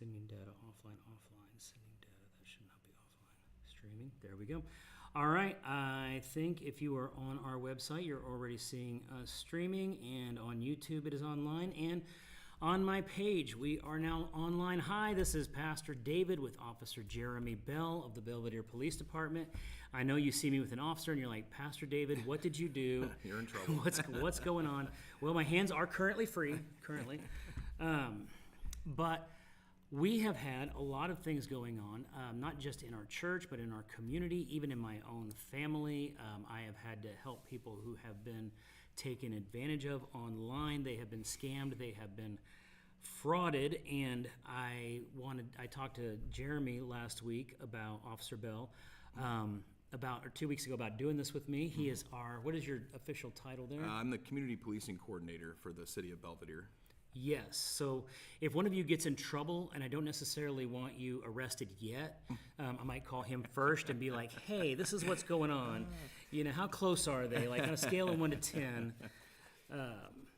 Sending data offline. Sending data. That should not be offline. Streaming. There we go. All right. I think if you are on our website, you're already seeing us streaming, and on YouTube it is online, and on my page we are now online. Hi, this is Pastor David with Officer Jeremy Bell of the Belvidere Police Department. I know you see me with an officer and you're like, Pastor David, what did you do? You're in trouble. What's going on? Well, my hands are currently free, but we have had a lot of things going on, not just in our church, but in our community, even in my own family. I have had to help people who have been taken advantage of online. They have been scammed. They have been frauded. And I talked to Jeremy last week about Officer Bell, or 2 weeks ago, about doing this with me. He is what is your official title there? I'm the community policing coordinator for the city of Belvidere. Yes. So if one of you gets in trouble, and I don't necessarily want you arrested yet, I might call him first and be like, hey, this is what's going on. You know, how close are they? Like on a scale of 1 to 10.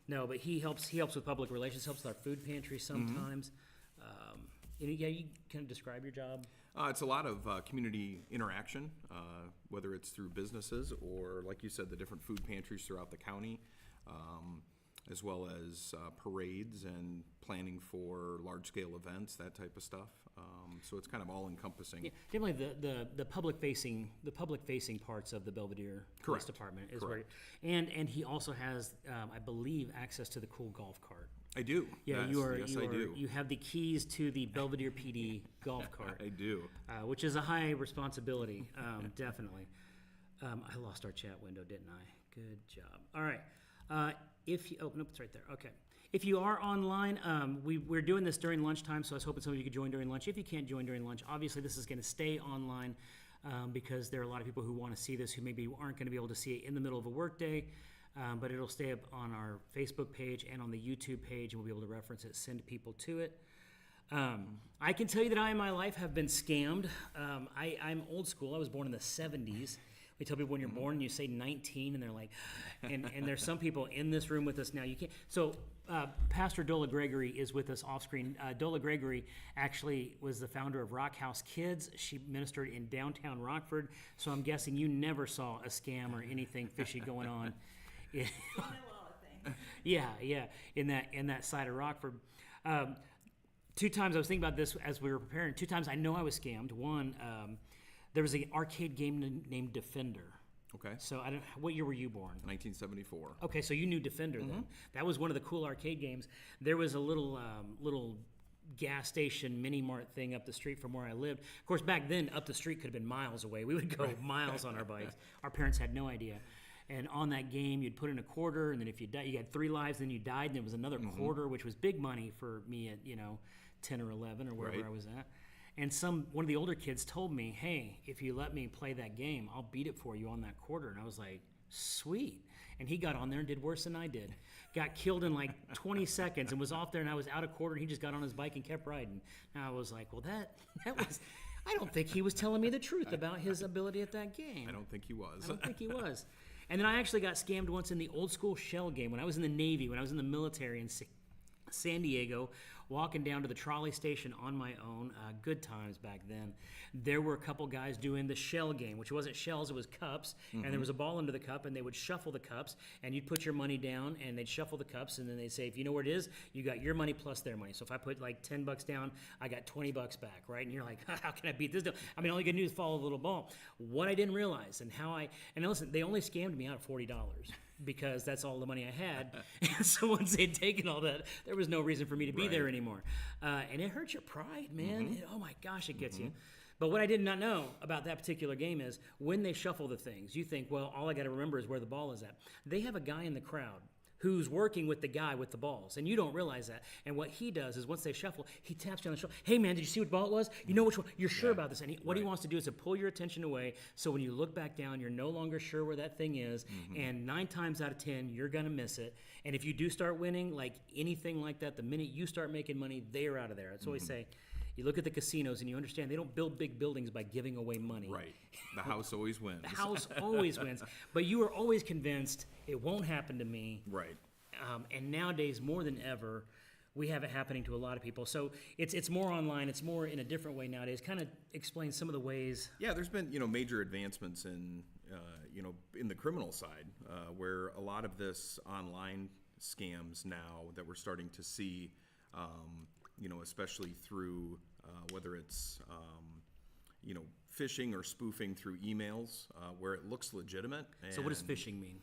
No, but he helps with public relations, helps with our food pantry sometimes. You kind of describe your job? It's a lot of community interaction, whether it's through businesses or, like you said, the different food pantries throughout the county. As well as parades and planning for large-scale events, that type of stuff. So it's kind of all-encompassing. Yeah, definitely the public-facing parts of the Belvidere Police Department is Correct. where, and he also has, I believe, access to the cool golf cart. I do. Yeah, Yes, I do. You have the keys to the Belvidere PD golf cart. I do. Which is a high responsibility, definitely. I lost our chat window, didn't I? Good job. All right. If you nope, it's right there. Okay. If you are online, we're doing this during lunchtime, so I was hoping some of you could join during lunch. If you can't join during lunch, obviously this is going to stay online because there are a lot of people who want to see this who maybe aren't going to be able to see it in the middle of a workday, but it'll stay up on our Facebook page and on the YouTube page, and we'll be able to reference it, send people to it. I can tell you that I in my life have been scammed. I'm old school. I was born in the 70s. We tell people when you're born, you say 19, and they're like, and there's some people in this room with us now. You can't. So Pastor Dola Gregory is with us off screen. Dola Gregory actually was the founder of Rock House Kids. She ministered in downtown Rockford. So I'm guessing you never saw a scam or anything fishy going on. Yeah, in that side of Rockford. 2 times I was thinking about this as we were preparing. 2 times I know I was scammed. One. There was an arcade game named Defender. Okay. So what year were you born? 1974. Okay, so you knew Defender then. That was one of the cool arcade games. There was a little gas station mini mart thing up the street from where I lived. Of course, back then, up the street could have been miles away. We would go miles on our bikes. Our parents had no idea. And on that game, you'd put in a quarter, and then if you died, you had 3 lives, then you died, and there was another quarter, which was big money for me at 10 or 11 or wherever I was at. And one of the older kids told me, hey, if you let me play that game, I'll beat it for you on that quarter. And I was like, sweet. And he got on there and did worse than I did. Got killed in like 20 seconds and was off there, and I was out a quarter, and he just got on his bike and kept riding. And I was like, well, that was... I don't think he was telling me the truth about his ability at that game. I don't think he was. And then I actually got scammed once in the old school shell game when I was in the Navy, when I was in the military in San Diego, walking down to the trolley station on my own. Good times back then. There were a couple guys doing the shell game, which wasn't shells, it was cups, and there was a ball under the cup, and they would shuffle the cups, and you'd put your money down, and they'd shuffle the cups, and then they'd say, if you know where it is, you got your money plus their money. So if I put like $10 down, I got $20 back, right? And you're like, how can I beat this deal? I mean, all you can do is follow the little ball. What I didn't realize, and listen, they only scammed me out of $40 because that's all the money I had. And so once they'd taken all that, there was no reason for me to be there anymore. And it hurts your pride, man. Oh my gosh, it gets you. But what I did not know about that particular game is when they shuffle the things, you think, well, all I got to remember is where the ball is at. They have a guy in the crowd who's working with the guy with the balls, and you don't realize that. And what he does is once they shuffle, he taps you on the shoulder. Hey, man, did you see what ball it was? You know which one? You're sure about this. And what he wants to do is to pull your attention away, so when you look back down, you're no longer sure where that thing is, and 9 times out of 10, you're going to miss it. And if you do start winning, like anything like that, the minute you start making money, they're out of there. That's what we say. You look at the casinos and you understand they don't build big buildings by giving away money. Right. The house always wins. The house always wins. But you are always convinced it won't happen to me. Right. And nowadays, more than ever, we have it happening to a lot of people. So it's more online. It's more in a different way nowadays. Kind of explain some of the ways. Yeah, there's been major advancements in in the criminal side where a lot of this online scams now that we're starting to see, especially through whether it's phishing or spoofing through emails where it looks legitimate. So what does phishing mean?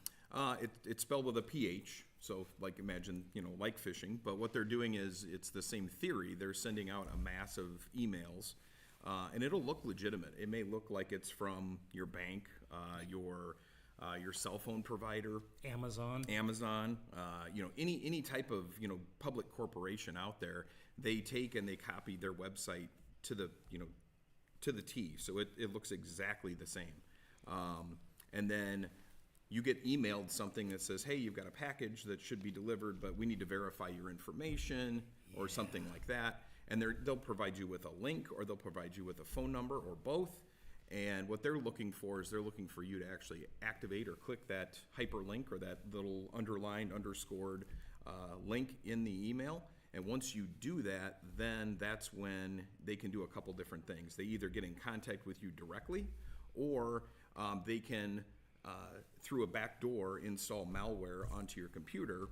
It's spelled with a PH, so like imagine, like phishing, but what they're doing is it's the same theory. They're sending out a mass of emails, and it'll look legitimate. It may look like it's from your bank, your cell phone provider, Amazon, any type of public corporation out there. They take and they copy their website to the to the T, so it looks exactly the same, and then you get emailed something that says, hey, you've got a package that should be delivered, but we need to verify your information or something like that. And they'll provide you with a link, or they'll provide you with a phone number, or both. And what they're looking for is they're looking for you to actually activate or click that hyperlink or that little underlined, underscored link in the email. And once you do that, then that's when they can do a couple different things. They either get in contact with you directly, or they can through a back door install malware onto your computer,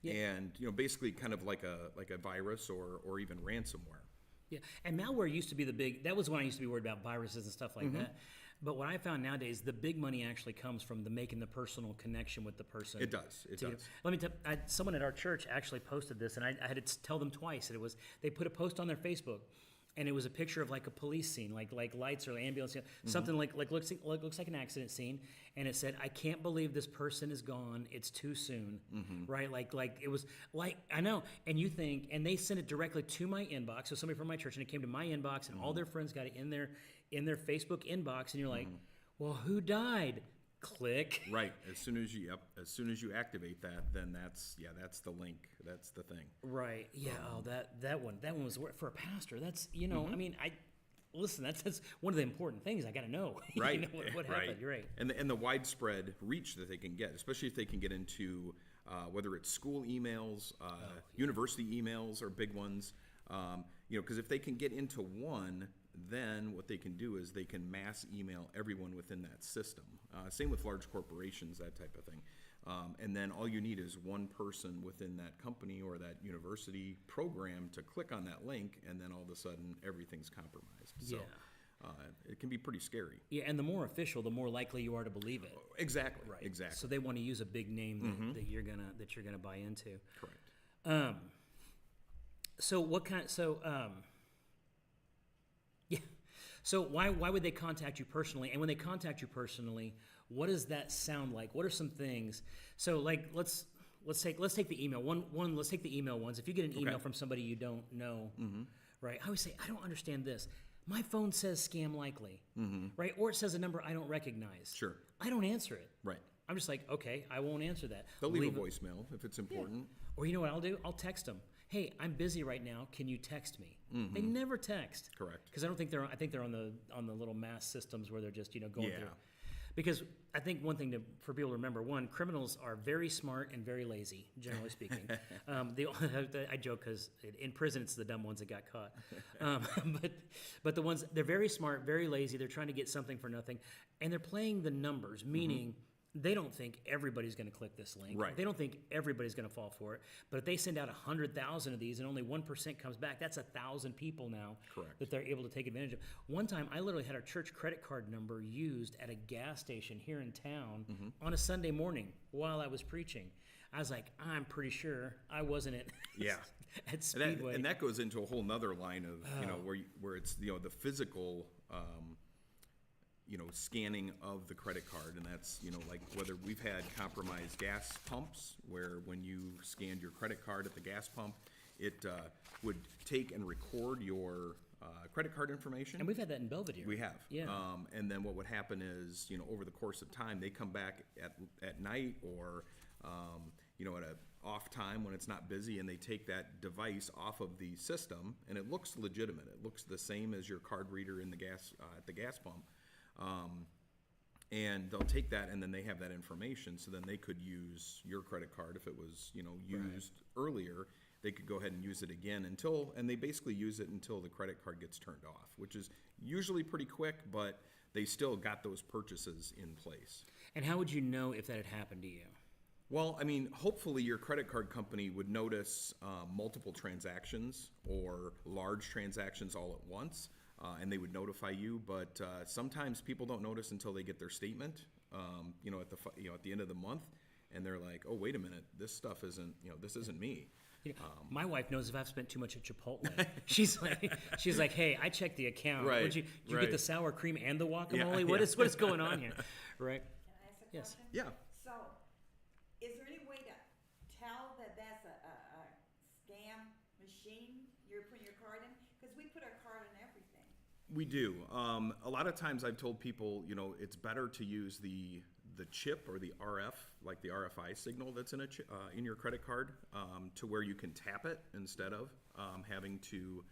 and basically kind of like a virus or even ransomware. Yeah, and malware used to be the big. That was when I used to be worried about viruses and stuff like that. But what I found nowadays, the big money actually comes from making the personal connection with the person. It does. It does. Let me tell. Someone at our church actually posted this, and I had to tell them twice. And they put a post on their Facebook. And it was a picture of like a police scene, like lights or ambulance, something like looks like an accident scene. And it said, "I can't believe this person is gone. It's too soon." Right? Like it was like, I know. And you think, and they sent it directly to my inbox. So somebody from my church, and it came to my inbox, and all their friends got it in their Facebook inbox. And you're like, well, who died? Click. Right. As soon as you activate that, then that's the link. That's the thing. Right. Yeah. That one was for a pastor. That's I mean, listen. That's one of the important things I got to know. Right. What happened? You're right. And the widespread reach that they can get, especially if they can get into whether it's school emails, university emails are big ones. Because if they can get into one, then what they can do is they can mass email everyone within that system. Same with large corporations, that type of thing. And then all you need is one person within that company or that university program to click on that link, and then all of a sudden everything's compromised. So it can be pretty scary. Yeah, and the more official, the more likely you are to believe it. Exactly. Right. Exactly. So they want to use a big name that you're gonna buy into. Correct. So what kind? So why would they contact you personally? And when they contact you personally, what does that sound like? What are some things? So like let's take the email one. Let's take the email ones. If you get an email from somebody you don't know, right? I always say, I don't understand this. My phone says scam likely, right? Or it says a number I don't recognize. Sure. I don't answer it. Right. I'm just like, okay, I won't answer that. They'll leave a voicemail if it's important. Yeah. Or you know what I'll do? I'll text them. Hey, I'm busy right now. Can you text me? They never text. Correct. Because I think they're on the little mass systems where they're just going through. Because I think one thing for people to remember: one, criminals are very smart and very lazy, generally speaking. I joke because in prison it's the dumb ones that got caught. But the ones, they're very smart, very lazy. They're trying to get something for nothing, and they're playing the numbers, meaning. They don't think everybody's going to click this link. Right. They don't think everybody's going to fall for it. But if they send out 100,000 of these and only 1% comes back, that's 1,000 people now that they're able to take advantage of. One time, I literally had our church credit card number used at a gas station here in town on a Sunday morning while I was preaching. I was like, I'm pretty sure I wasn't at Speedway. And that goes into a whole nother line of where it's the physical. Scanning of the credit card, and that's, like whether we've had compromised gas pumps where when you scanned your credit card at the gas pump, it would take and record your credit card information. And we've had that in Belvidere. We have. Yeah. And then what would happen is, over the course of time, they come back at night or, at an off time when it's not busy, and they take that device off of the system, and it looks legitimate. It looks the same as your card reader in the gas at the gas pump. And they'll take that, and then they have that information, so then they could use your credit card if it was, used earlier. they could go ahead and use it again and they basically use it until the credit card gets turned off, which is usually pretty quick, but they still got those purchases in place. And how would you know if that had happened to you? Well, I mean, hopefully your credit card company would notice multiple transactions or large transactions all at once, and they would notify you. But sometimes people don't notice until they get their statement, at the end of the month, and they're like, "Oh, wait a minute, this stuff isn't, this isn't me." My wife knows if I've spent too much at Chipotle. She's like, "Hey, I checked the account. Right, Did you right. get the sour cream and the guacamole? Yeah, What yeah. is going on here?" Right? Can I ask a Yes. question? Yeah. So, is there any way to tell that that's a scam machine you're putting your card in? Because we put our card in everything. We do. A lot of times I've told people, it's better to use the chip or the RF, like the RFI signal that's in your credit card, to where you can tap it instead of having to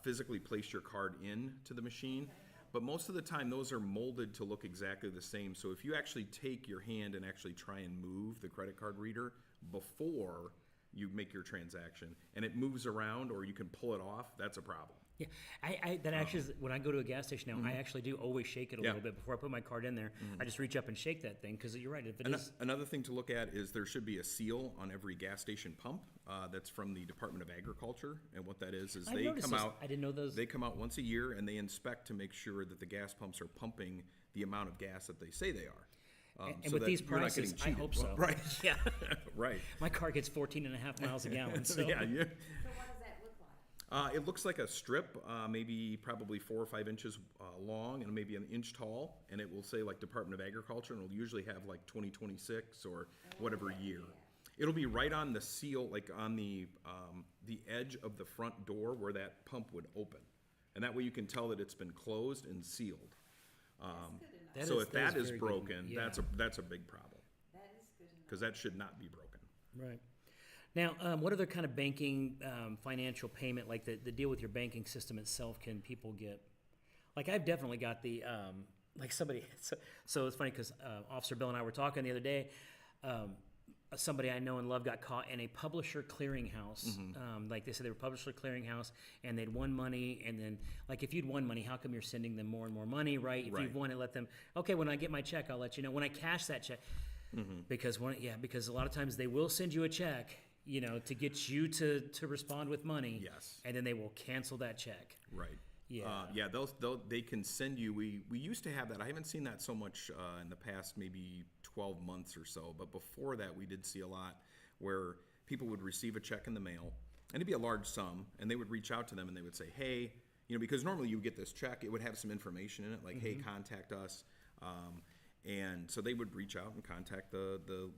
physically place your card into the machine. But most of the time, those are molded to look exactly the same. So if you actually take your hand and actually try and move the credit card reader before you make your transaction, and it moves around or you can pull it off, that's a problem. Yeah, that actually is, when I go to a gas station now, I actually do always shake it a little bit before I put my card in there. I just reach up and shake that thing because you're right. If it is, Another thing to look at is there should be a seal on every gas station pump that's from the Department of Agriculture, and what that is I they noticed come this. out. I didn't know those. They come out once a year and they inspect to make sure that the gas pumps are pumping the amount of gas that they say they are. And so with that these you're not prices, getting I hope cheated. so. Right. Yeah. Right. My car gets 14 and a half miles a gallon. So yeah. So what does that look like? It looks like a strip, probably 4 or 5 inches long and maybe an inch tall, and it will say like Department of Agriculture, and it'll usually have like 2026 or whatever year. It'll be right on the seal, like on the edge of the front door where that pump would open, and that way you can tell that it's been closed and sealed. That's good enough. So is- if that is that is very good. broken, Yeah. that's a big problem That is good enough. because that should not be broken. Right. Now, what other kind of banking, financial payment, like the deal with your banking system itself, can people get? Like, I've definitely got the, like somebody, so it's funny because Officer Bill and I were talking the other day. Somebody I know and love got caught in a publisher clearinghouse. Like they said, they were publisher clearinghouse, and they'd won money. And then, like, if you'd won money, how come you're sending them more and more money, right? If Right. you've won it, let them. Okay, when I get my check, I'll let you know. When I cash that check, because a lot of times they will send you a check, to get you to respond with money. Yes. And then they will cancel that check. Right. Yeah. They can send you. We used to have that. I haven't seen that so much in the past maybe 12 months or so. But before that, we did see a lot where people would receive a check in the mail, and it'd be a large sum, and they would reach out to them and they would say, "Hey, because normally you get this check, it would have some information in it, like, hey, contact us." And so they would reach out and contact the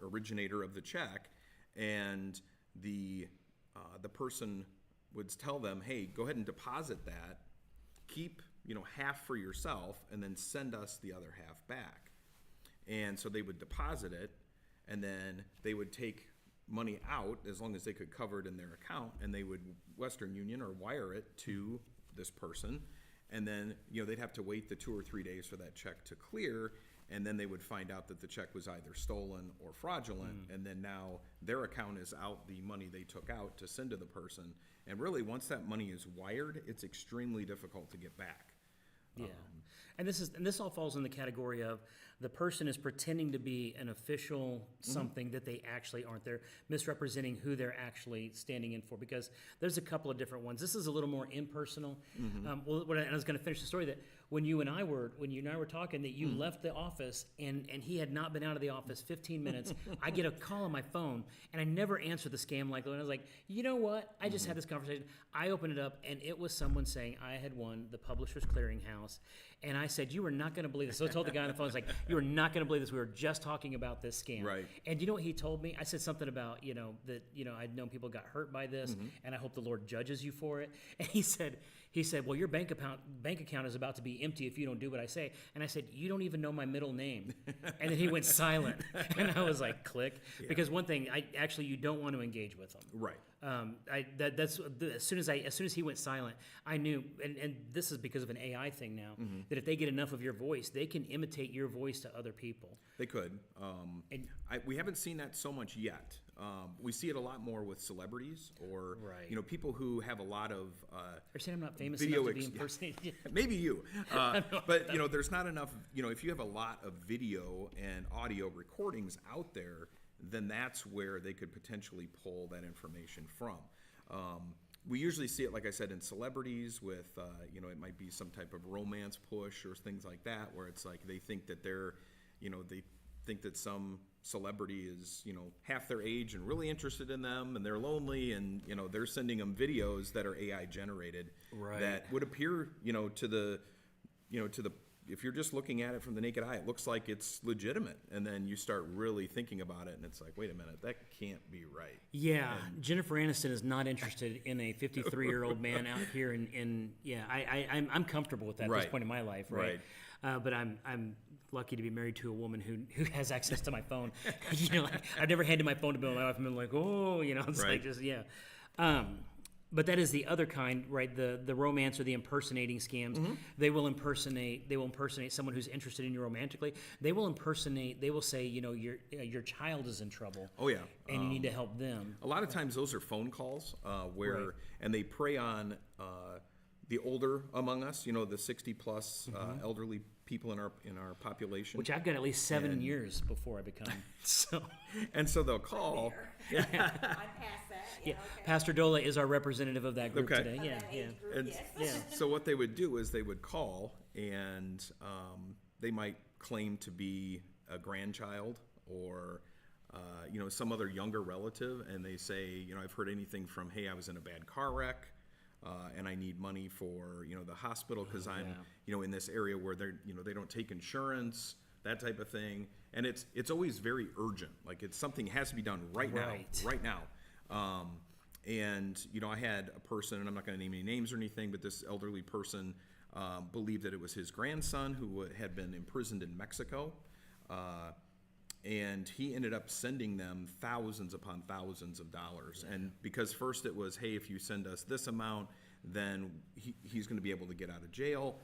originator of the check, and the person would tell them, "Hey, go ahead and deposit that, keep half for yourself, and then send us the other half back." And so they would deposit it, and then they would take money out as long as they could cover it in their account, and they would Western Union or wire it to this person, and then they'd have to wait the 2 or 3 days for that check to clear, and then they would find out that the check was either stolen or fraudulent, and then now their account is out the money they took out to send to the person. And really, once that money is wired, it's extremely difficult to get back. Yeah. And this all falls in the category of the person is pretending to be an official something that they actually aren't. They're misrepresenting who they're actually standing in for, because there's a couple of different ones. This is a little more impersonal. And I was going to finish the story that when you and I were talking, that you left the office and he had not been out of the office 15 minutes. I get a call on my phone and I never answer the scam like that. And I was like, you know what? I just had this conversation. I opened it up and it was someone saying I had won the Publishers Clearinghouse. And I said, you are not going to believe this. So I told the guy on the phone, I was like, you are not going to believe this. We were just talking about this scam. Right. And you know what he told me? I said something about, that, I'd known people got hurt by this, and I hope the Lord judges you for it. And he said, well, your bank account is about to be empty if you don't do what I say. And I said, you don't even know my middle name. And then he went silent. And I was like, click. Yeah. Because one thing, you don't want to engage with them. Right. That's as soon as he went silent, I knew, and this is because of an AI thing now, that if they get enough of your voice, they can imitate your voice to other people. They could. We haven't seen that so much yet. We see it a lot more with celebrities or Right. you know, people who have a lot of You're saying I'm not famous video enough to be ex- impersonated? maybe you, but you know, there's not enough. You know, if you have a lot of video and audio recordings out there, then that's where they could potentially pull that information from. We usually see it, like I said, in celebrities with, you know, it might be some type of romance push or things like that, where it's like they think that they're, you know, they think that some celebrity is, you know, half their age and really interested in them and they're lonely and, you know, they're sending them videos that are AI generated Right. that would appear, you know, to the, if you're just looking at it from the naked eye, it looks like it's legitimate. And then you start really thinking about it and it's like, wait a minute, that can't be right. Yeah, Jennifer Aniston is not interested in a 53-year-old man out here I'm comfortable with that at this Right. point in my life, right? But I'm lucky to be married to a woman who has access to my phone. You know, like, I've never handed my phone to my wife and been like, oh, you know, it's Right. like just but that is the other kind, right? The romance or the impersonating scams. Mm-hmm. They will impersonate someone who's interested in you romantically. They will say, you know, your child is in trouble. Oh, yeah. And you need to help them. A lot of times those are phone calls where, Right. and they prey on the older among us, you know, the 60 plus elderly people in our population. Which I've got at least 7 years before I become. So, And so they'll call. I'm past that. yeah, Okay. Pastor Dola is our representative of that group Okay. today. Of Yeah, that yeah, age group, And yes. so what they would do is they would call and they might claim to be a grandchild or you know, some other younger relative, and they say, you know, I've heard anything from, hey, I was in a bad car wreck and I need money for, you know, the hospital because I'm, yeah. you know, in this area where they're, you know, they don't take insurance, that type of thing. And it's always very urgent. Like it's something has to be done right now. And, you know, I had a person, and I'm not going to name any names or anything, but this elderly person believed that it was his grandson who had been imprisoned in Mexico. And he ended up sending them thousands upon thousands of dollars. And because first it was, hey, if you send us this amount, then he's going to be able to get out of jail.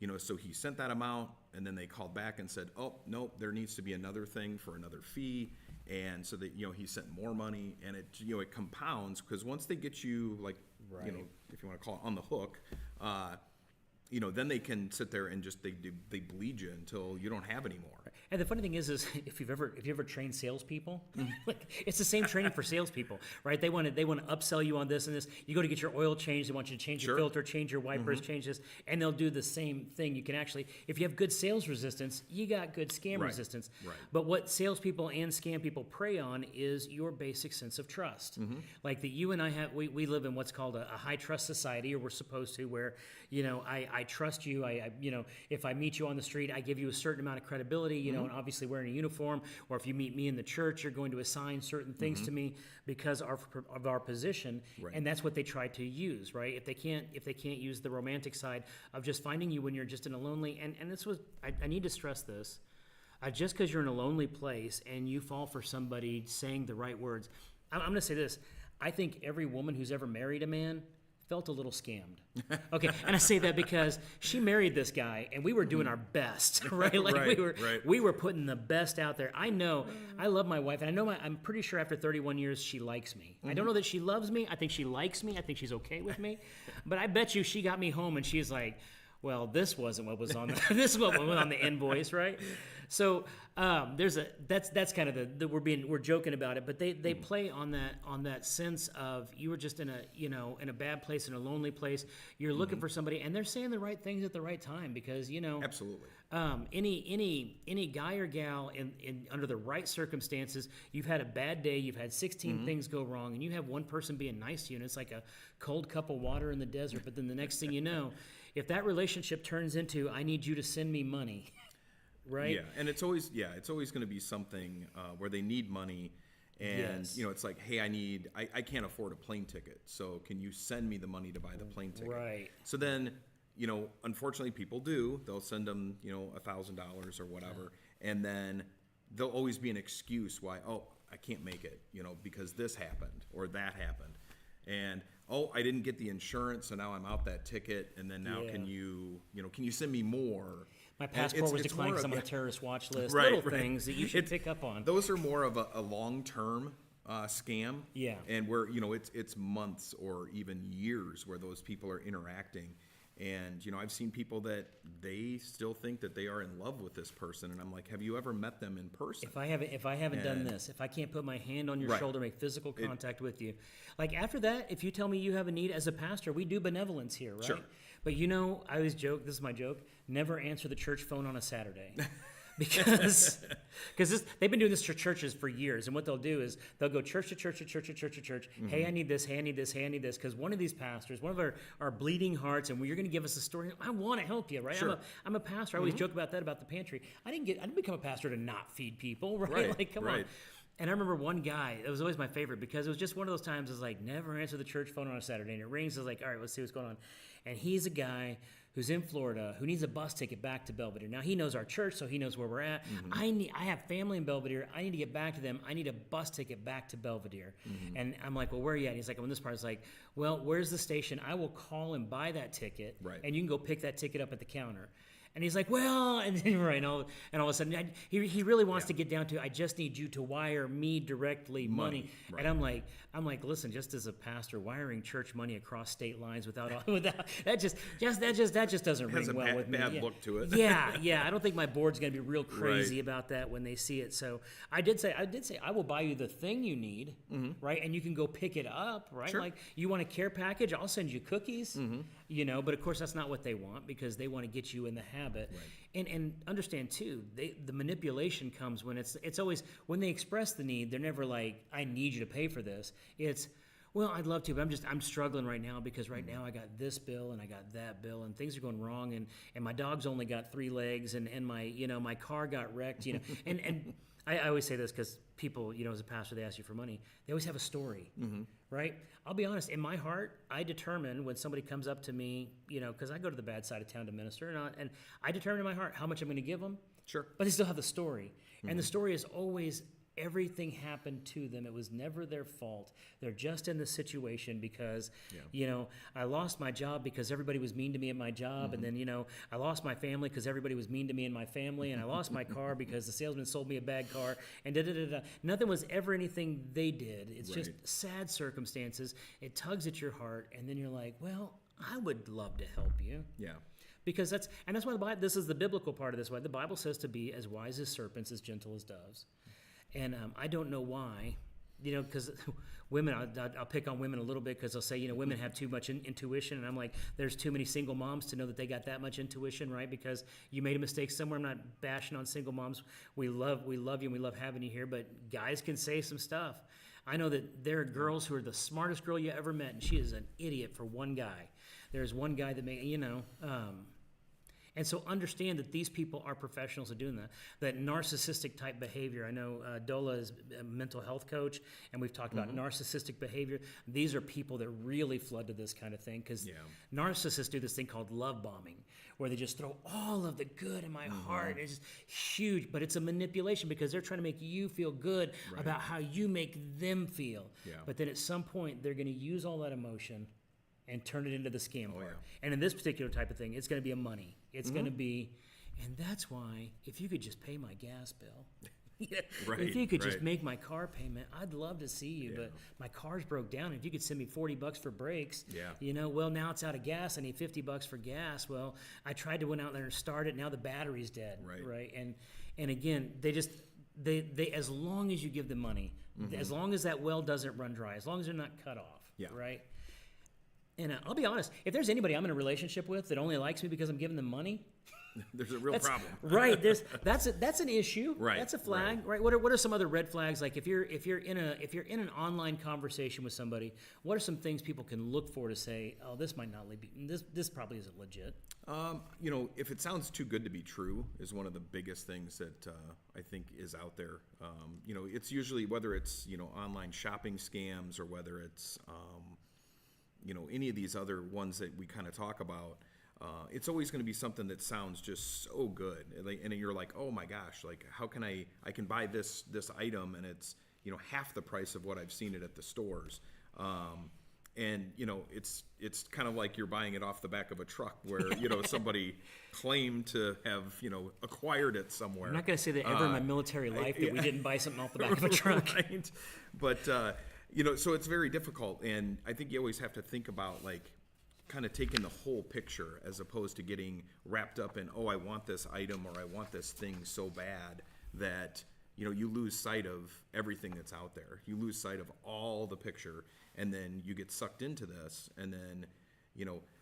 You know, so he sent that amount, and then they called back and said, oh, no, there needs to be another thing for another fee. And so that, you know, he sent more money, and it, you know, it compounds because once they get you, like, you know, if you want to call it on the hook, you know, then they can sit there and just they bleed you until you don't have any more. And the funny thing is if you've ever trained salespeople, like it's the same training for salespeople, right? They want to upsell you on this and this. You go to get your oil changed, they want you to change your Sure. filter, change your wipers, change this, and they'll do the same thing. You can actually, if you have good sales resistance, you got good scam Right. resistance. Right. But what salespeople and scam people prey on is your basic sense of trust. Like that you and I have, we live in what's called a high trust society, or we're supposed to, where, you know, I trust you. I you know, if I meet you on the street, I give you a certain amount of credibility, you know, and obviously wearing a uniform, or if you meet me in the church, you're going to assign certain things to me because of our position. Right. And that's what they try to use, right? If they can't use the romantic side of just finding you when you're just in a lonely, and this was, I need to stress this, just because you're in a lonely place and you fall for somebody saying the right words, I'm going to say this. I think every woman who's ever married a man felt a little scammed. Okay, and I say that because she married this guy, and we were doing our best, right? Like Right. we were putting the best out there. I know, I love my wife, and I know I'm pretty sure after 31 years she likes me. I don't know that she loves me. I think she likes me. I think she's okay with me. But I bet you she got me home, and she's like, well, this wasn't what was on this is what was on the invoice, right? So that's kind of the we're joking about it, but they play on that sense of you were just in a bad place, in a lonely place. You're looking for somebody, and they're saying the right things at the right time because Absolutely. Any guy or gal in under the right circumstances, you've had a bad day, you've had 16 things go wrong, and you have one person being nice to you, and it's like a cold cup of water in the desert. But then the next thing you know, if that relationship turns into, I need you to send me money, right? Yeah, and it's always going to be something where they need money, and Yes. you know, it's like, hey, I can't afford a plane ticket, so can you send me the money to buy the plane ticket? Right. So then, you know, unfortunately, people do. They'll send them, you know, $1,000 or whatever, and then there'll always be an excuse why, oh, I can't make it, you know, because this happened or that happened, and oh, I didn't get the insurance, so now I'm out that ticket, and then now Yeah. can you send me more? My passport was it's declined more because I'm on of- a terrorist watch list. Right, Little right. things that you should pick up on. Those are more of a long-term scam. Yeah. And where, it's months or even years where those people are interacting. And, I've seen people that they still think that they are in love with this person. And I'm like, have you ever met them in person? If I haven't done And- this, if I can't put my hand on your Right. shoulder, make physical contact with you, like after that, if you tell me you have a need as a pastor, we do benevolence here, right? Sure. But I always joke. This is my joke. Never answer the church phone on a Saturday. Because they've been doing this to churches for years, and what they'll do is they'll go church to church to church to church to church. Hey, I need this. Hey, I need this. Hey, I need this. Because one of these pastors, one of our bleeding hearts, and you're going to give us a story. I want to help you, right? Sure. I'm a pastor. I always joke about that about the pantry. I didn't become a pastor to not feed people, right? Right, Like, come on. right. And I remember one guy, it was always my favorite because it was just one of those times, it's like, never answer the church phone on a Saturday. And it rings, it's like, all right, let's see what's going on. And he's a guy who's in Florida who needs a bus ticket back to Belvidere. Now, he knows our church, so he knows where we're at. I have family in Belvidere. I need to get back to them. I need a bus ticket back to Belvidere. And I'm like, well, where are you at? And he's like, I'm in this part. It's like, well, where's the station? I will call and buy that ticket, Right. and you can go pick that ticket up at the counter. And he's like, well, and then, right, and all of a sudden, he really wants to get down to, I just need you to wire me directly money. Right. And I'm like, listen, just as a pastor, wiring church money across state lines without that just doesn't Has ring a well with me. bad Yeah. look to it. Yeah. I don't think my board's going to be real crazy Right. about that when they see it. So I did say, I will buy you the thing you need, right? And you can go pick it up, right? Sure. Like, you want a care package? I'll send you cookies, but of course that's not what they want because they want to get you in the habit. And understand too, the manipulation comes when it's always, when they express the need, they're never like, I need you to pay for this. It's, well, I'd love to, but I'm struggling right now because right now I got this bill and I got that bill and things are going wrong and my dog's only got 3 legs and my, my car got wrecked, and I always say this because people, as a pastor, they ask you for money. They always have a story, right? I'll be honest. In my heart, I determine when somebody comes up to me, because I go to the bad side of town to minister, and I determine in my heart how much I'm going to give them. Sure. But they still have the story. And the story is always everything happened to them. It was never their fault. They're just in the situation because, I lost my job because everybody was mean to me at my job. And then, I lost my family because everybody was mean to me and my family. And I lost my car because the salesman sold me a bad car. And da-da-da-da. Nothing was ever anything they did. It's just Right. sad circumstances. It tugs at your heart. And then you're like, well, I would love to help you. Yeah. Because that's why the Bible, this is the biblical part of this. Why the Bible says to be as wise as serpents, as gentle as doves. And I don't know why, because women, I'll pick on women a little bit because they'll say, women have too much intuition. And I'm like, there's too many single moms to know that they got that much intuition, right? Because you made a mistake somewhere. I'm not bashing on single moms. We love you and we love having you here. But guys can say some stuff. I know that there are girls who are the smartest girl you ever met, and she is an idiot for one guy. There's one guy that and so understand that these people are professionals at doing that narcissistic type behavior. I know Dola is a mental health coach, and we've talked about narcissistic behavior. These are people that really flood to this kind of thing because narcissists do this thing called love bombing, where they just throw all of the good in my heart. It's just huge, but it's a manipulation because they're trying to make you feel good about how you make them feel. Yeah. But then at some point, they're going to use all that emotion and turn it into the scam part. Yeah. And in this particular type of thing, it's going to be a money. It's going to be, and that's why if you could just pay my gas bill, if you could just right. make my car payment, I'd love to see you. But my car's broke down. If you could send me $40 for brakes, well, now it's out of gas. I need $50 for gas. Well, I tried to went out there and start it. Now the battery's dead. Right. And again, they as long as you give them money, as long as that well doesn't run dry, as long as they're not cut off. Right. And I'll be honest, if there's anybody I'm in a relationship with that only likes me because I'm giving them money, there's a real problem. Right. That's an issue. Right. That's a flag. Right. What are some other red flags? Like if you're in an online conversation with somebody, what are some things people can look for to say, oh, this might not be this probably isn't legit. If it sounds too good to be true is one of the biggest things that I think is out there. It's usually whether it's online shopping scams or whether it's any of these other ones that we kind of talk about. It's always going to be something that sounds just so good, and you're like, oh my gosh, like how can I can buy this item and it's half the price of what I've seen it at the stores, And, it's kind of like you're buying it off the back of a truck where, somebody claimed to have, acquired it somewhere. I'm not going to say that ever in my military life that we didn't buy something off the back of a truck. Right? But, so it's very difficult. And I think you always have to think about, like, kind of taking the whole picture as opposed to getting wrapped up in, oh, I want this item or I want this thing so bad that, you lose sight of everything that's out there. You lose sight of all the picture, and then you get sucked into this, and then,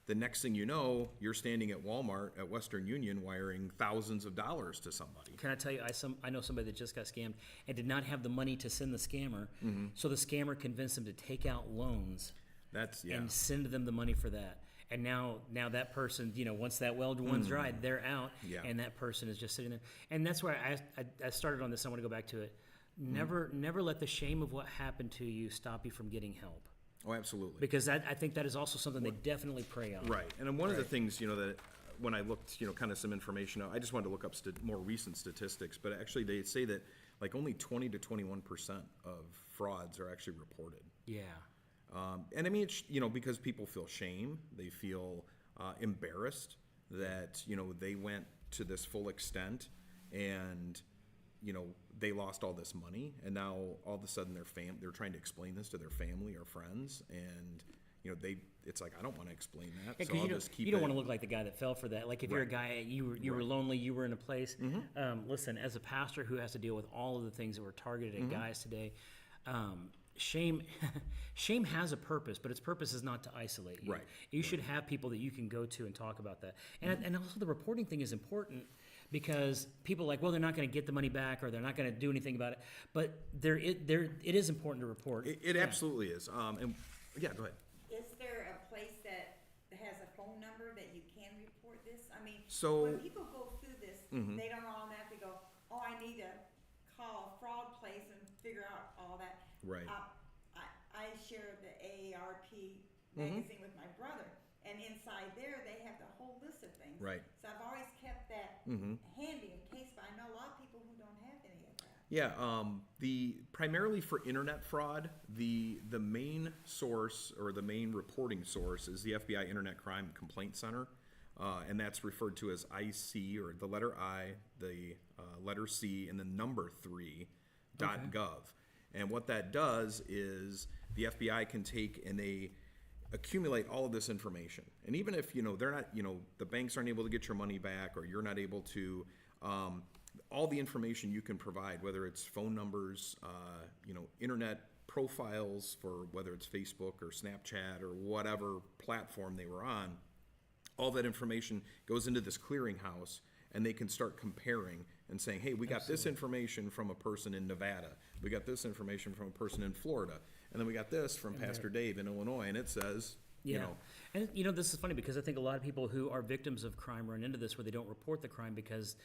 the next thing you know, you're standing at Walmart at Western Union wiring thousands of dollars to somebody. Can I tell you, I know somebody that just got scammed and did not have the money to send the scammer, so the scammer convinced them to take out loans and send them the money for that. And now that person, once that well one's dried, they're out, and that person is just sitting there. And that's why I started on this. I want to go back to it. Never let the shame of what happened to you stop you from getting help. Oh, absolutely. Because I think that is also something they definitely prey on. Right. And one of the things, that when I looked, kind of some information, I just wanted to look up more recent statistics, but actually they say that like only 20 to 21% of frauds are actually reported. Yeah. And I mean, it's, because people feel shame, they feel embarrassed that, they went to this full extent and, they lost all this money, and now all of a sudden they're trying to explain this to their family or friends, and, it's like, I don't want to explain that, Yeah, so I'll just keep you don't want to look like the guy that fell for that. Like if you're a Right. guy, you were lonely, you were in a place. Listen, as a pastor who has to deal with all of the things that were targeted at guys today, shame has a purpose, but its purpose is not to isolate you. Right. You should have people that you can go to and talk about that. And also the reporting thing is important because people are like, well, they're not going to get the money back or they're not going to do anything about it. But it is important to report. It absolutely is. And yeah, go ahead. Is there a place that has a phone number that you can report this? I mean, So- when people go through this, they don't automatically go, oh, I need to call a fraud place and figure out all that. Right. I share the AARP magazine with my brother, and inside there they have the whole list of things. Right. So I've always kept that handy in case, but I know a lot of people who don't have any of that. Yeah, the primarily for internet fraud, the main source or the main reporting source is the FBI Internet Crime Complaint Center, and that's referred to as IC, or the letter I, the letter C, and the number 3.gov. And what that does is the FBI can take and they accumulate all of this information. And even if, they're not, the banks aren't able to get your money back, or you're not able to, all the information you can provide, whether it's phone numbers, internet profiles for whether it's Facebook or Snapchat or whatever platform they were on, all that information goes into this clearinghouse, and they can start comparing and saying, hey, we got this information from a person in Nevada. We got this information from a person in Florida. And then we got this from Pastor Dave in Illinois, and it says, And this is funny because I think a lot of people who are victims of crime run into this where they don't report the crime because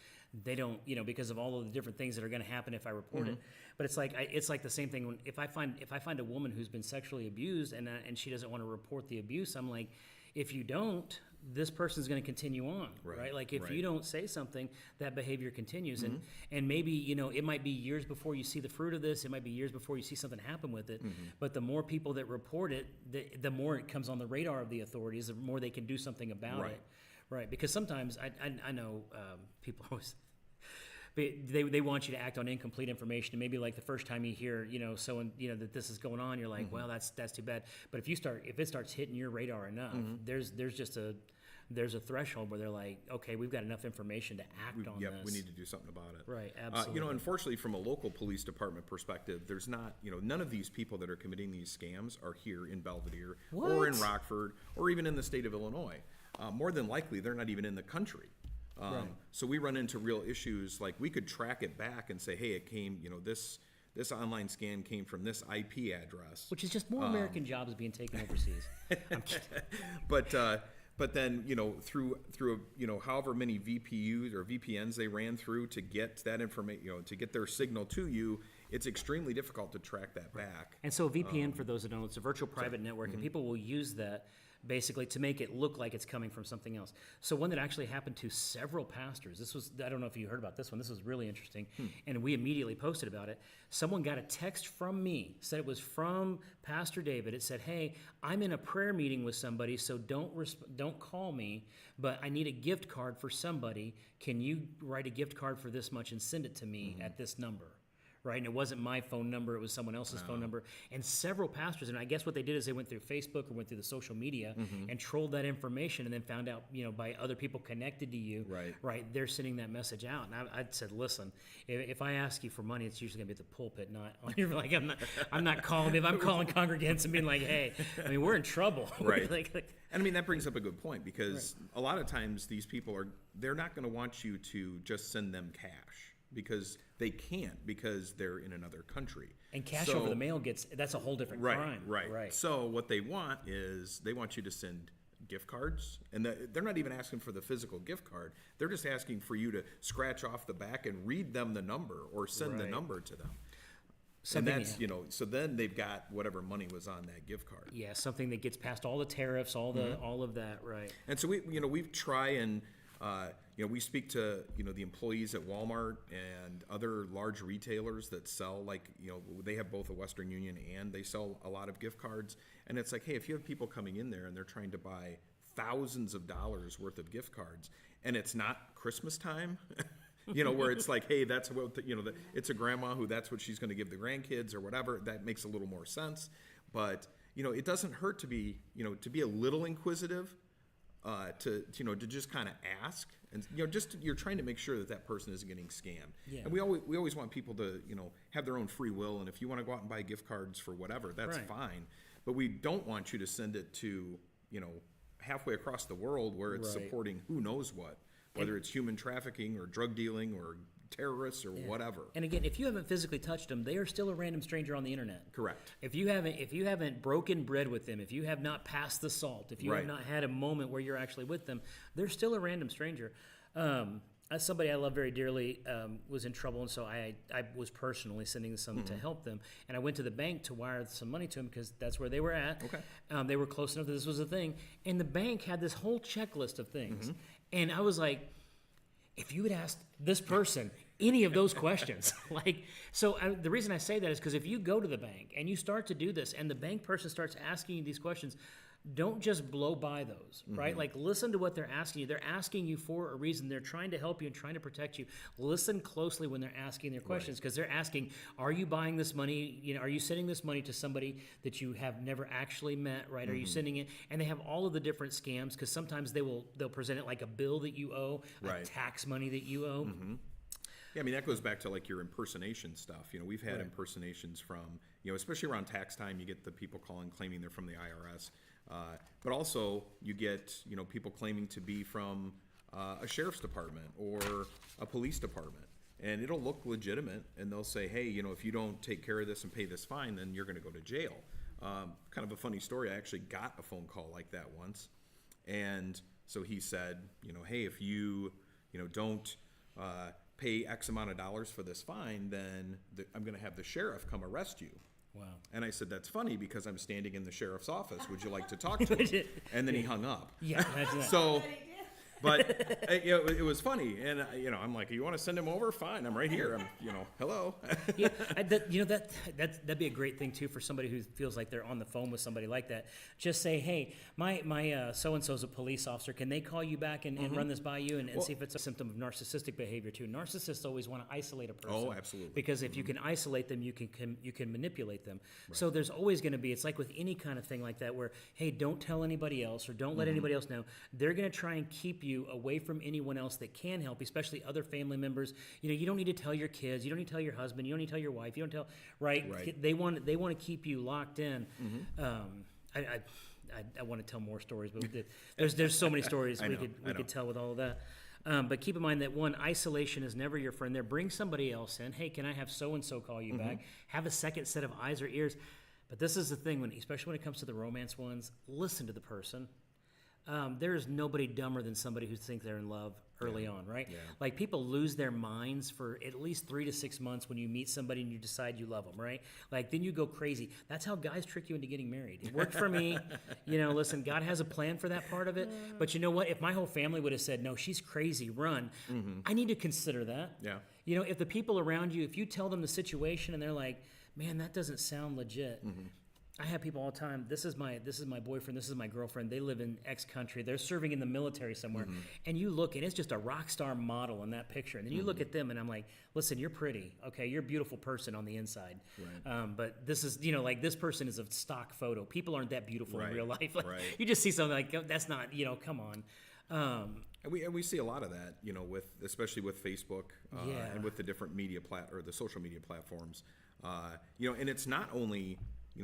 they don't, because of all of the different things that are going to happen if I report it. But it's like the same thing when if I find a woman who's been sexually abused and she doesn't want to report the abuse, I'm like, if you don't, this person's going to continue on, right? Like if you don't say something, that behavior continues, and maybe it might be years before you see the fruit of this. It might be years before you see something happen with it. But the more people that report it, the more it comes on the radar of the authorities. The more they can do something about it, right? Because sometimes I know people always. They want you to act on incomplete information, and maybe like the first time you hear, that this is going on, you're like, well, that's too bad. But if it starts hitting your radar enough, there's a threshold where they're like, okay, we've got enough information to act on this. We need to do something about it. Right, absolutely. Unfortunately, from a local police department perspective, there's not, none of these people that are committing these scams are here in Belvidere or in Rockford or even in the state of Illinois. More than likely, they're not even in the country. So we run into real issues, like we could track it back and say, hey, it came, this online scam came from this IP address. Which is just more American jobs being taken overseas. I'm kidding. But then, through however many VPUs or VPNs they ran through to get that information, to get their signal to you, it's extremely difficult to track that back. And so VPN, for those that don't know, it's a virtual private network, and people will use that basically to make it look like it's coming from something else. So one that actually happened to several pastors, this was, I don't know if you heard about this one, this was really interesting, and we immediately posted about it. Someone got a text from me, said it was from Pastor David. It said, hey, I'm in a prayer meeting with somebody, so don't call me, but I need a gift card for somebody. Can you write a gift card for this much and send it to me at this number? Right, and it wasn't my phone number, it was someone else's phone number. And several pastors, and I guess what they did is they went through Facebook or went through the social media and trolled that information, and then found out, by other people connected to you, right, they're sending that message out. And I said, listen, if I ask you for money, it's usually gonna be at the pulpit, not on your, like, I'm not calling, if I'm calling congregants and being like, hey, I mean, we're in trouble. Right. like, And I mean, that brings up a good point, because a lot of times these people they're not going to want you to just send them cash, because they can't, because they're in another country. and cash over the mail that's a whole different crime. Right. So what they want is they want you to send gift cards, and they're not even asking for the physical gift card. They're just asking for you to scratch off the back and read them the number, or send the number to them. Something, and that's, so then they've got whatever money was on that gift card. Yeah, something that gets past all the tariffs, all of that, right? And so we try and we speak to the employees at Walmart and other large retailers that sell, like, they have both a Western Union and they sell a lot of gift cards. And it's like, hey, if you have people coming in there and they're trying to buy thousands of dollars worth of gift cards, and it's not Christmas time. Where it's like, hey, that's what it's a grandma who that's what she's going to give the grandkids or whatever. That makes a little more sense. But it doesn't hurt to be a little inquisitive, to just kind of ask, and you're trying to make sure that person isn't getting scammed. Yeah. And we always want people to have their own free will, and if you want to go out and buy gift cards for whatever, that's fine. But we don't want you to send it to halfway across the world where it's supporting who knows what. Whether it's human trafficking or drug dealing or terrorists or whatever. And again, if you haven't physically touched them, they are still a random stranger on the internet. Correct. If you haven't broken bread with them, if you have not passed the salt, if you have not had a moment where you're actually with them, they're still a random stranger. As somebody I love very dearly was in trouble, and so I was personally sending some to help them. And I went to the bank to wire some money to them because that's where they were at. Okay. They were close enough that this was a thing. And the bank had this whole checklist of things. And I was like, if you had asked this person any of those questions, the reason I say that is because if you go to the bank and you start to do this and the bank person starts asking you these questions, don't just blow by those, right? Like, listen to what they're asking you. They're asking you for a reason. They're trying to help you and trying to protect you. Listen closely when they're asking their questions, because they're asking, are you buying this money? Are you sending this money to somebody that you have never actually met, right? Are you sending it? And they have all of the different scams, because sometimes they'll present it like a bill that you owe, a tax money that you owe. Yeah, I mean, that goes back to like your impersonation stuff. We've had impersonations from, especially around tax time, you get the people calling, claiming they're from the IRS. But also you get, people claiming to be from a sheriff's department or a police department. And it'll look legitimate, and they'll say, hey, if you don't take care of this and pay this fine, then you're going to go to jail. Kind of a funny story. I actually got a phone call like that once. And so he said, hey, if you, don't pay X amount of dollars for this fine, then I'm going to have the sheriff come arrest you. Wow. And I said, that's funny because I'm standing in the sheriff's office. Would you like to talk to him? And then he hung up. Yeah, that's it. So, but it was funny. And, I'm like, you want to send him over? Fine. I'm right here. I'm, hello. Yeah, that'd be a great thing too for somebody who feels like they're on the phone with somebody like that. Just say, hey, my so-and-so's a police officer. Can they call you back and run this by you and see if it's a symptom of narcissistic behavior too? Narcissists always want to isolate a person. Oh, absolutely. Because if you can isolate them, you can manipulate them. Right. So there's always going to be, it's like with any kind of thing like that where, hey, don't tell anybody else or don't let anybody else know. They're going to try and keep you away from anyone else that can help, especially other family members. You don't need to tell your kids. You don't need to tell your husband. You don't need to tell your wife. You don't tell, right? They want to keep you locked in. I want to tell more stories, but there's so many stories we could tell with all of that. But keep in mind that isolation is never your friend there. Bring somebody else in. Hey, can I have so-and-so call you back? Have a second set of eyes or ears. But this is the thing, especially when it comes to the romance ones, listen to the person. there's nobody dumber than somebody who thinks they're in love early on, right? Yeah. Like people lose their minds for at least 3 to 6 months when you meet somebody and you decide you love them, right? Like then you go crazy. That's how guys trick you into getting married. It worked for me. Listen, God has a plan for that part of it. But you know what? If my whole family would have said, no, she's crazy, run, I need to consider that. Yeah. If the people around you, if you tell them the situation and they're like, man, that doesn't sound legit. I have people all the time. This is my boyfriend. This is my girlfriend. They live in X country. They're serving in the military somewhere. And you look, and it's just a rock star model in that picture. And then you look at them, and I'm like, listen, you're pretty. Okay, you're a beautiful person on the inside. Right. But this is, like this person is a stock photo. People aren't that beautiful in real life. Like, Right. You just see something like oh, that's not. Come on. And we see a lot of that, especially with Facebook and with the different media or the social media platforms. And it's not only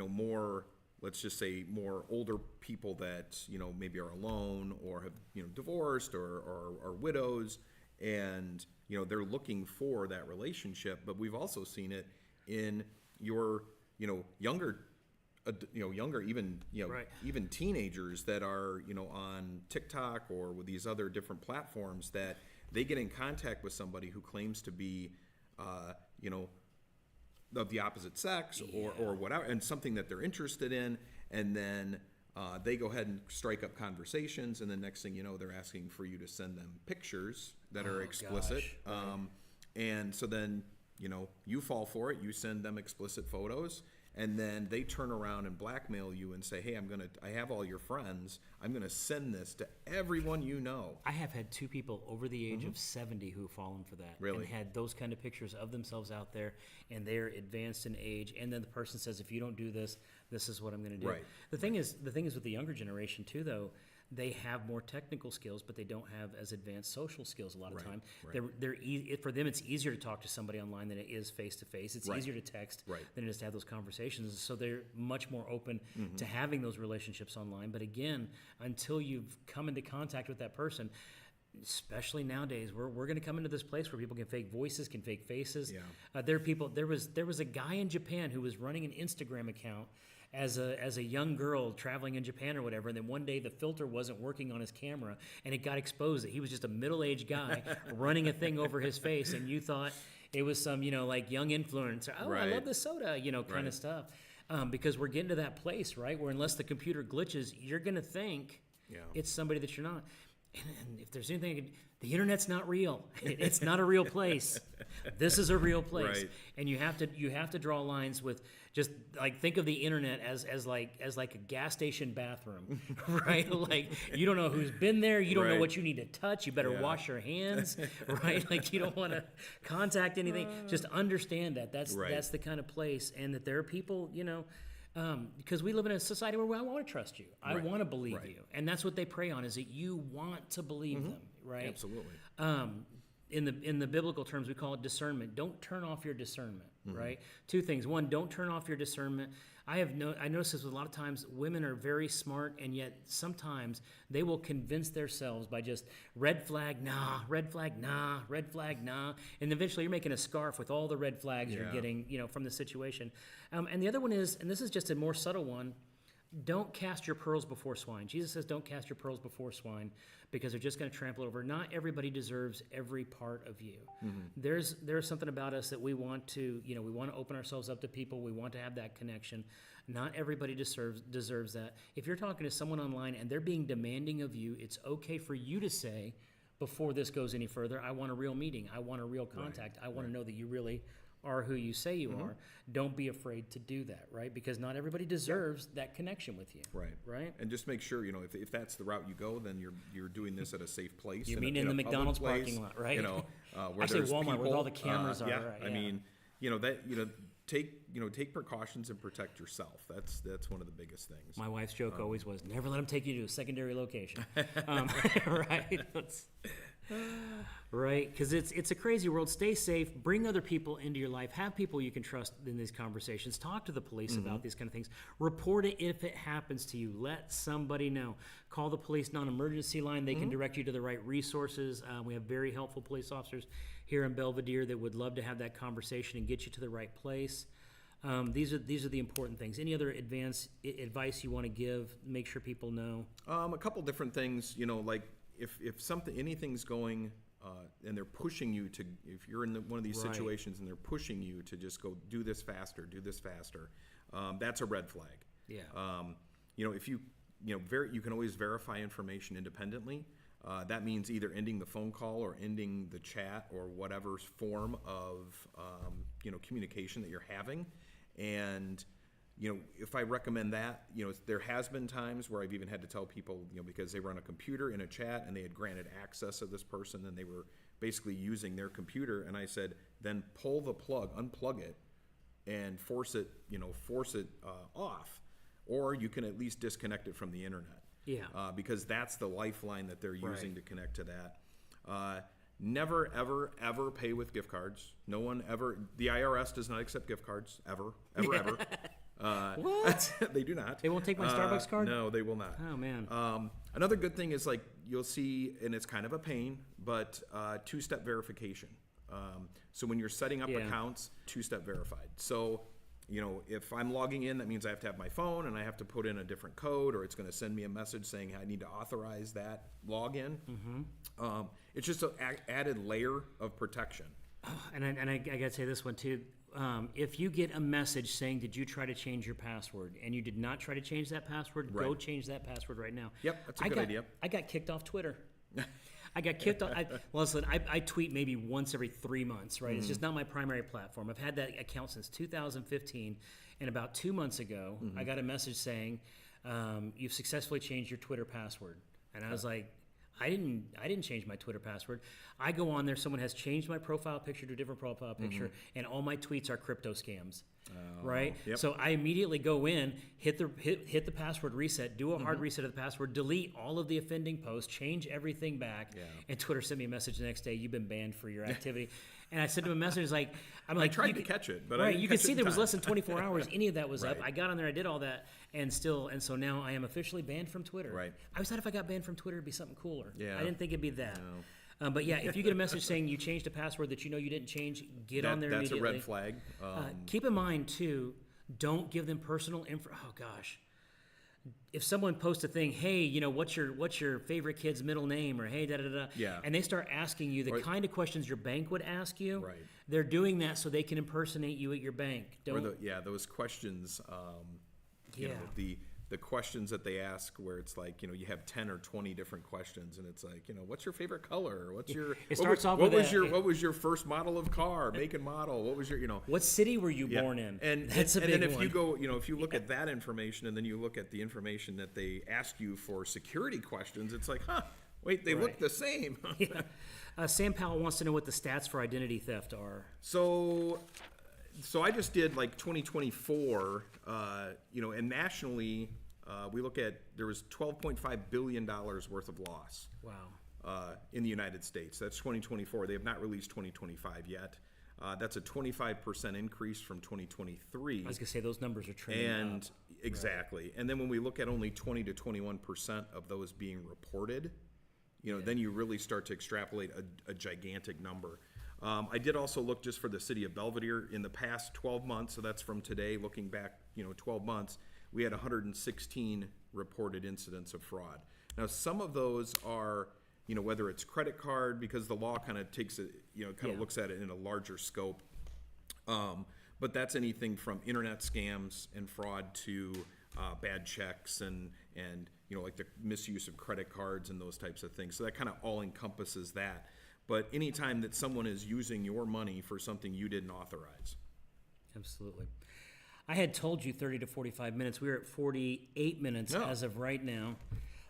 more, let's just say, more older people that maybe are alone or have divorced or are widows, and they're looking for that relationship. But we've also seen it in your younger even Right. even teenagers that are on TikTok or with these other different platforms, that they get in contact with somebody who claims to be of the opposite sex or whatever, and something that they're interested in, and then they go ahead and strike up conversations, and the next thing you know, they're asking for you to send them pictures that are explicit. Gosh. And so then you fall for it, you send them explicit photos, and then they turn around and blackmail you and say, hey, I have all your friends, I'm gonna send this to everyone you know. I have had 2 people over the age of 70 who've fallen for that. Really? And had those kind of pictures of themselves out there, and they're advanced in age, and then the person says, if you don't do this, this is what I'm gonna do. Right. The thing is with the younger generation too, though, they have more technical skills, but they don't have as advanced social skills a lot of Right, time. right. For them, it's easier to talk to somebody online than it is face to face. It's Right. easier to text Right. than it is to have those conversations. So they're much more open to having those relationships online. But again, until you've come into contact with that person, especially nowadays, we're going to come into this place where people can fake voices, can fake faces. Yeah. There was a guy in Japan who was running an Instagram account as a young girl traveling in Japan or whatever, and then one day the filter wasn't working on his camera, and it got exposed that he was just a middle-aged guy running a thing over his face, and you thought it was some like young influencer. Oh, I Right. love this soda, kind Right. of stuff. Because we're getting to that place, right, where unless the computer glitches, you're going to think Yeah. it's somebody that you're not. And if there's anything, the internet's not real. It's not a real place. This is a real place, Right. and you have to draw lines with just like think of the internet as like a gas station bathroom, right? Like you don't know who's been there. You don't know Right. what you need to touch. You better Yeah. wash your hands, right? Like you don't want to contact anything. Just understand that that's Right. the kind of place, and that there are people, because we live in a society where I want to trust you. I Right. want to believe Right. you. And that's what they prey on, is that you want to believe them, right? Absolutely. In the biblical terms, we call it discernment. Don't turn off your discernment, right? 2 things. 1, don't turn off your discernment. I noticed this a lot of times. Women are very smart, and yet sometimes they will convince themselves by just red flag, nah, red flag, nah, red flag, nah, and eventually you're making a scarf with all the red flags you're Yeah. getting, from the situation. And the other one is, and this is just a more subtle one, don't cast your pearls before swine. Jesus says, don't cast your pearls before swine, because they're just going to trample over. Not everybody deserves every part of you. There's something about us that we want to, we want to open ourselves up to people. We want to have that connection. Not everybody deserves that. If you're talking to someone online and they're being demanding of you, it's okay for you to say, before this goes any further, I want a real meeting. I want a real contact. I want to know that you really are who you say you are. Don't be afraid to do that, right? Because not everybody deserves that connection with you. Right. Right? And just make sure, if that's the route you go, then you're doing this at a safe place. You in mean a in the public McDonald's place, parking lot, right? Where Actually, there's Walmart, where people, all the cameras are, Yeah. right, I yeah. mean, take precautions and protect yourself. That's one of the biggest things. My wife's joke always was, never let them take you to a secondary location. Right? Right? Because it's a crazy world. Stay safe. Bring other people into your life. Have people you can trust in these conversations. Talk to the police about these kind of things. Report it if it happens to you. Let somebody know. Call the police non-emergency line. They can direct you to the right resources. We have very helpful police officers here in Belvidere that would love to have that conversation and get you to the right place. These are the important things. Any other advice you want to give? Make sure people know. A couple different things, like if anything's going, and they're pushing you to, if you're in one of these Right. situations and they're pushing you to just go do this faster, that's a red flag. Yeah. If you can always verify information independently. That means either ending the phone call or ending the chat or whatever form of communication that you're having. And if I recommend that, there has been times where I've even had to tell people, because they run a computer in a chat and they had granted access of this person and they were basically using their computer, and I said, then pull the plug, unplug it, and force it off, or you can at least disconnect it from the internet. Yeah. Because that's the lifeline that they're using Right. to connect to that. Never, ever, ever pay with gift cards. No one ever. The IRS does not accept gift cards, ever. What? They do not. They won't take my Starbucks card? No, they will not. Oh, man. Another good thing is, like, you'll see, and it's kind of a pain, but two-step verification. So when you're setting up Yeah. accounts, two-step verified. So, if I'm logging in, that means I have to have my phone and I have to put in a different code, or it's going to send me a message saying I need to authorize that login. Mm-hmm. It's just an added layer of protection. And I got to say this one too. If you get a message saying, "Did you try to change your password?" and you did not try to change that password, go Right. change that password right now. Yep, that's a good idea. I got kicked off Twitter. I got kicked off. Listen, I tweet maybe once every 3 months, right? It's just not my primary platform. I've had that account since 2015, and about 2 months ago, I got a message saying, "You've successfully changed your Twitter password," and I was like, I didn't change my Twitter password. I go on there, someone has changed my profile picture to a different profile picture, and all my tweets are crypto scams. Right? Yep. So I immediately go in, hit the password reset, do a hard reset of the password, delete all of the offending posts, change everything back, and Twitter sent me a message the next day, "You've been banned for your activity." And I sent him a message like, I tried to catch it, but I right, didn't you could catch it see in there was time. less than 24 hours any of that was up. Right. I got on there, I did all that, and so now I am officially banned from Twitter. Right. I always thought if I got banned from Twitter, it'd be something cooler. Yeah. I didn't think it'd be that. But yeah, if you get a message saying you changed a password that you know you didn't change, get on there That's immediately. a red flag. Keep in mind too, don't give them personal info. Oh gosh, if someone posts a thing, hey, what's your favorite kid's middle name, or hey, da da da, Yeah. and they start asking you the Or- kind of questions your bank would ask you. Right. They're doing that so they can impersonate you at your bank. Or Don't. those questions, Yeah. the questions that they ask where it's like, you have 10 or 20 different questions, and it's like, what's your favorite color? What's your, It starts off with what was your first model of car, make and model? What was your, What city were you Yeah. born in? And That's a and big then if one. you go, if you look at that information and then you look at the information that they ask you for security questions, it's like, wait, they look Right. the same. Sam Powell wants to know what the stats for identity theft are. So I just did like 2024, and nationally, we look at, there was $12.5 billion worth of loss. Wow. In the United States. That's 2024. They have not released 2025 yet. That's a 25% increase from 2023. I was gonna say those numbers are trending And up. exactly. And then when we look at only 20 to 21% of those being reported, then you really start to extrapolate a gigantic number. I did also look just for the city of Belvidere in the past 12 months. So that's from today, looking back, 12 months, we had 116 reported incidents of fraud. Now, some of those are, whether it's credit card, because the law kind of takes it, looks at it in a larger scope. But that's anything from internet scams and fraud to bad checks and like the misuse of credit cards and those types of things. So that kind of all encompasses that. But anytime that someone is using your money for something you didn't authorize. Absolutely. I had told you 30 to 45 minutes. We are at 48 minutes No. as of right now.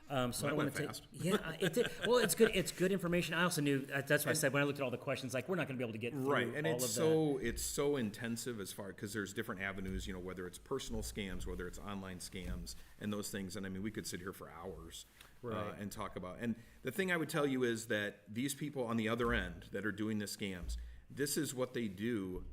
So I That don't want went to take. fast. Yeah, it did. Well, it's good. It's good information. I also knew that's why I said when I looked at all the questions, like we're not going to be able to get through Right, and all it's of it's so intensive as far, because there's different avenues, whether it's personal scams, whether it's online scams, and those things. And I mean, we could sit here for hours Right. and talk about. And the thing I would tell you is that these people on the other end that are doing the scams, this is what they do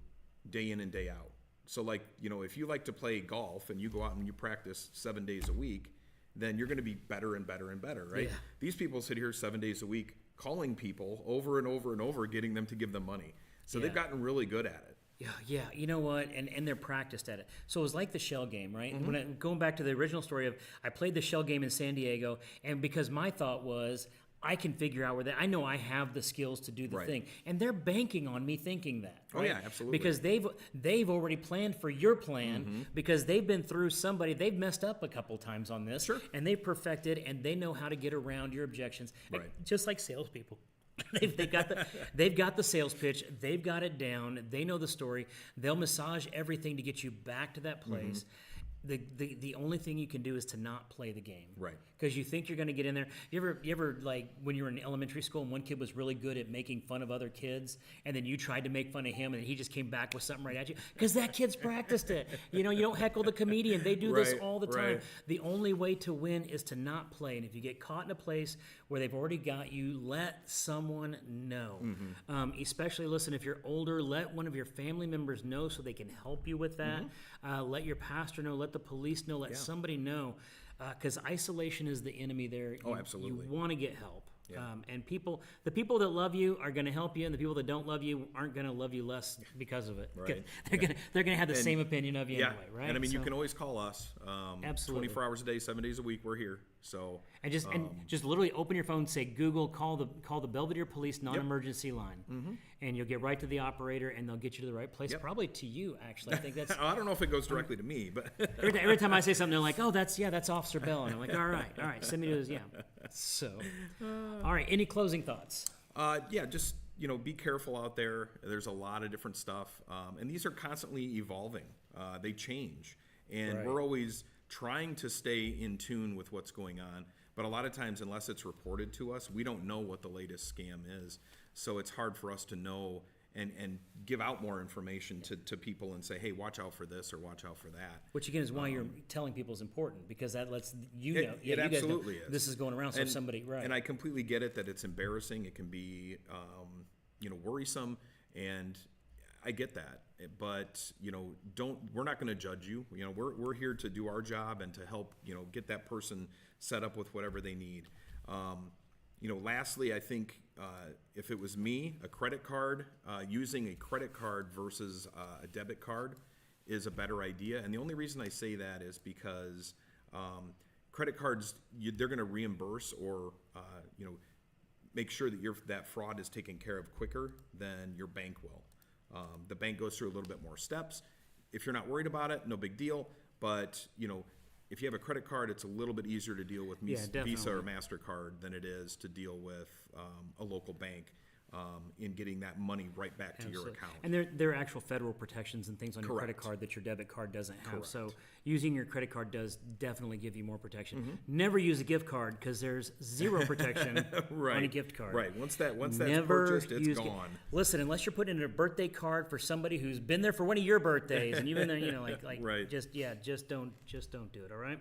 day in and day out. So like, if you like to play golf and you go out and you practice 7 days a week, then you're going to be better and better and better, right? Yeah. These people sit here 7 days a week calling people over and over and over, getting them to give them money. So they've Yeah. gotten really good at it. Yeah, you know what? And they're practiced at it. So it was like the shell game, right? When going back to the original story of I played the shell game in San Diego, and because my thought was I can figure out where that I know I have the skills to do the Right. thing, and they're banking on me thinking that. Oh, right? yeah, absolutely. Because they've already planned for your plan because they've been through they've messed up a couple times on this, Sure. and they've perfected and they know how to get around your objections, Right. just like salespeople. they've got the sales pitch. They've got it down. They know the story. They'll massage everything to get you back to that place. The only thing you can do is to not play the game, Right. Because you think you're going to get in there. You ever like when you were in elementary school and one kid was really good at making fun of other kids, and then you tried to make fun of him, and he just came back with something right at you because that kid's practiced it. You don't heckle the comedian. They do this Right, all the time. right. The only way to win is to not play, and if you get caught in a place where they've already got you, let someone know. Especially, listen, if you're older, let one of your family members know so they can help you with that. Let your pastor know. Let the police know. Let somebody know. Because isolation is the enemy there. Absolutely. You want to get help. Yeah. And the people that love you are going to help you, and the people that don't love you aren't going to love you less because of it. Right. They're going to have the same opinion of you Yeah. anyway, right? And I mean, you So- can always call us. Absolutely. 24 hours a day, 7 days a week, we're here. So And just literally open your phone, say Google, call the Belvidere Police non-emergency line, and you'll get right to the operator, and they'll get you to the right place. Yep. Probably to you, actually. I think that's I don't know if it goes directly to me, but every time I say something, they're like, "Oh, that's Officer Bell," and I'm like, "All right, send me to his So, all right, any closing thoughts? just be careful out there. There's a lot of different stuff, and these are constantly evolving. They change, and Right. we're always trying to stay in tune with what's going on. But a lot of times, unless it's reported to us, we don't know what the latest scam is. So it's hard for us to know and give out more information to people and say, hey, watch out for this or watch out for that. Which again is why you're telling people is important, because that lets you It- know. it you guys know absolutely is. This is going around, so if somebody right. And I completely get it that it's embarrassing. It can be, worrisome, and I get that. But we're not going to judge you. We're here to do our job and to help get that person set up with whatever they need. Lastly, I think if it was me, a credit card, using a credit card versus a debit card is a better idea. And the only reason I say that is because credit cards, they're going to reimburse or make sure that that fraud is taken care of quicker than your bank will. The bank goes through a little bit more steps. If you're not worried about it, no big deal. But if you have a credit card, it's a little bit easier to deal with Visa or MasterCard than it is to deal with a local bank in getting that money right back to your account. And there are actual federal protections and things on your credit card that your debit card doesn't have. Correct. So using your credit card does definitely give you more protection. Mm-hmm. Never use a gift card because there's zero protection on a gift card. Right. Once that's Never purchased, it's use gone. Listen, unless you're putting in a birthday card for somebody who's been there for one of your birthdays and you've been there, Right. just don't do it. All right.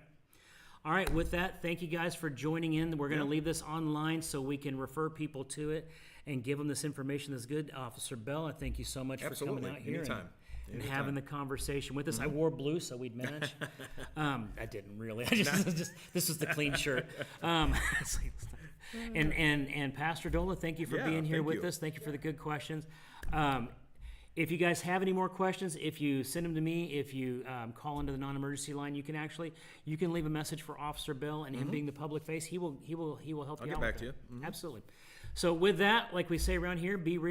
All right. With that, thank you guys for joining in. We're going to leave this online so we can refer people to it and give them this information that's good. Officer Bell, I thank you so much for coming out here and having the conversation with us. I wore blue so we'd match. I didn't really. This was the clean shirt. And Pastor Dola, thank you for being here with us. Thank you for the good questions. If you guys have any more questions, if you send them to me, if you call into the non-emergency line, you can leave a message for Officer Bell, and him being the public face, he will help you out. I'll get back to you. Absolutely. So with that, like we say around here, be real.